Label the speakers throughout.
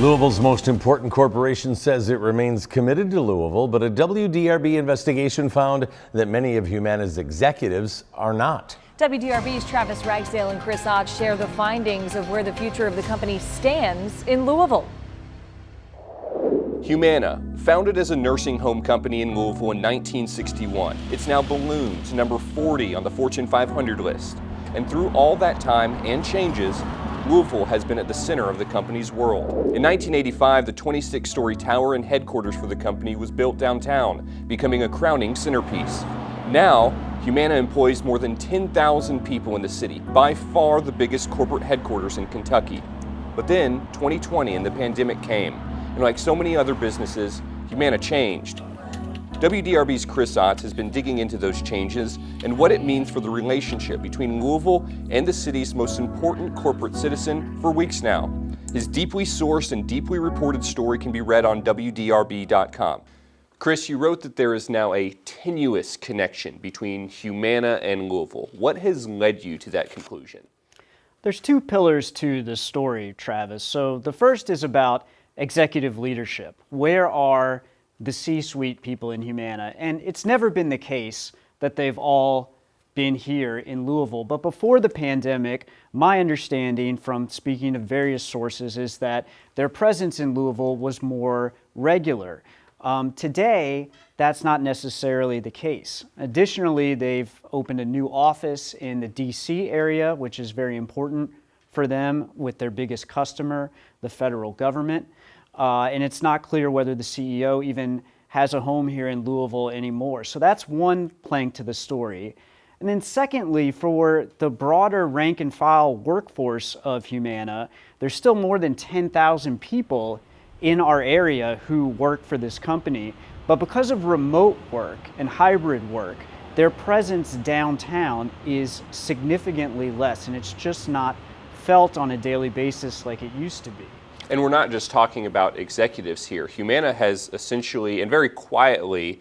Speaker 1: Louisville's most important corporation says it remains committed to Louisville, but a WDRB investigation found that many of Humana's executives are not.
Speaker 2: WDRB's Travis Ragsdale and Chris Ott share the findings of where the future of the company stands in Louisville.
Speaker 3: Humana, founded as a nursing home company in Louisville in 1961. It's now ballooned to number 40 on the Fortune 500 list. And through all that time and changes, Louisville has been at the center of the company's world. In 1985, the 26-story tower and headquarters for the company was built downtown, becoming a crowning centerpiece. Now, Humana employs more than 10,000 people in the city, by far the biggest corporate headquarters in Kentucky. But then, 2020 and the pandemic came, and like so many other businesses, Humana changed. WDRB's Chris Ott has been digging into those changes and what it means for the relationship between Louisville and the city's most important corporate citizen for weeks now. His deeply sourced and deeply reported story can be read on WDRB.com. Chris, you wrote that there is now a tenuous connection between Humana and Louisville. What has led you to that conclusion?
Speaker 4: There's two pillars to the story, Travis. So the first is about executive leadership. Where are the C-suite people in Humana? And it's never been the case that they've all been here in Louisville. But before the pandemic, my understanding from speaking to various sources is that their presence in Louisville was more regular. Today, that's not necessarily the case. Additionally, they've opened a new office in the DC area, which is very important for them with their biggest customer, the federal government. And it's not clear whether the CEO even has a home here in Louisville anymore. So that's one plank to the story. And then secondly, for the broader rank and file workforce of Humana, there's still more than 10,000 people in our area who work for this company. But because of remote work and hybrid work, their presence downtown is significantly less, and it's just not felt on a daily basis like it used to be.
Speaker 3: And we're not just talking about executives here. Humana has essentially and very quietly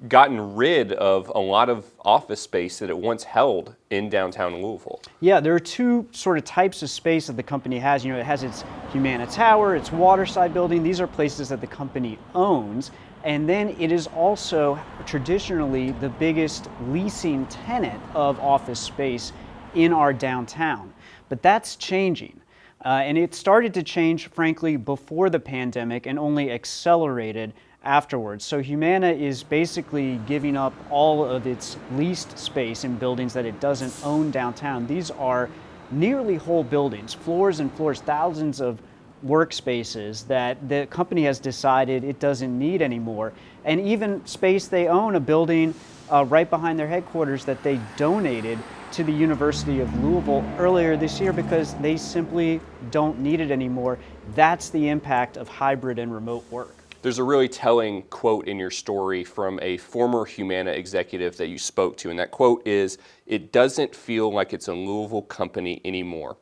Speaker 3: gotten rid of a lot of office space that it once held in downtown Louisville.
Speaker 4: Yeah, there are two sort of types of space that the company has. You know, it has its Humana Tower, its Waterside building. These are places that the company owns. And then it is also traditionally the biggest leasing tenant of office space in our downtown. But that's changing. And it started to change, frankly, before the pandemic and only accelerated afterwards. So Humana is basically giving up all of its leased space in buildings that it doesn't own downtown. These are nearly whole buildings, floors and floors, thousands of workspaces that the company has decided it doesn't need anymore. And even space they own, a building right behind their headquarters that they donated to the University of Louisville earlier this year because they simply don't need it anymore. That's the impact of hybrid and remote work.
Speaker 3: There's a really telling quote in your story from a former Humana executive that you spoke to, and that quote is, "It doesn't feel like it's a Louisville company anymore."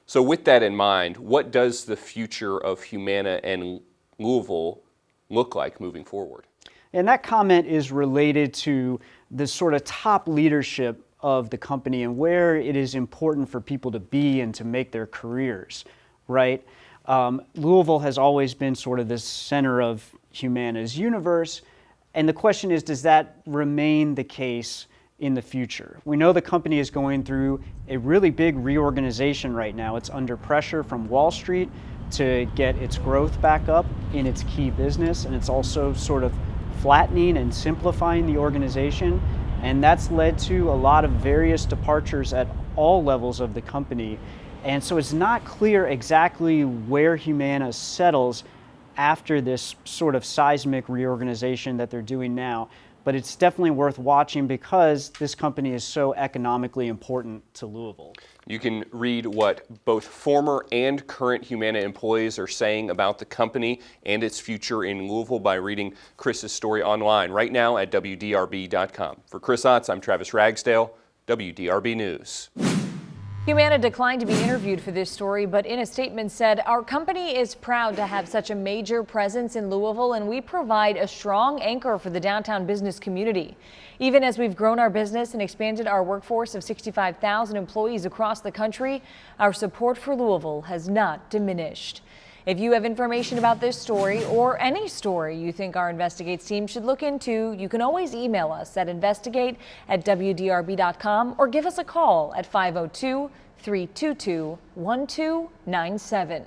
Speaker 3: So with that in mind, what does the future of Humana and Louisville look like moving forward?
Speaker 4: And that comment is related to the sort of top leadership of the company and where it is important for people to be and to make their careers, right? Louisville has always been sort of the center of Humana's universe. And the question is, does that remain the case in the future? We know the company is going through a really big reorganization right now. It's under pressure from Wall Street to get its growth back up in its key business. And it's also sort of flattening and simplifying the organization. And that's led to a lot of various departures at all levels of the company. And so it's not clear exactly where Humana settles after this sort of seismic reorganization that they're doing now. But it's definitely worth watching because this company is so economically important to Louisville.
Speaker 3: You can read what both former and current Humana employees are saying about the company and its future in Louisville by reading Chris's story online right now at WDRB.com. For Chris Ott, I'm Travis Ragsdale, WDRB News.
Speaker 2: Humana declined to be interviewed for this story, but in a statement said, "Our company is proud to have such a major presence in Louisville, and we provide a strong anchor for the downtown business community. Even as we've grown our business and expanded our workforce of 65,000 employees across the country, our support for Louisville has not diminished." If you have information about this story or any story you think our Investigates team should look into, you can always email us at investigate@WDRB.com or give us a call at 502-322-1297.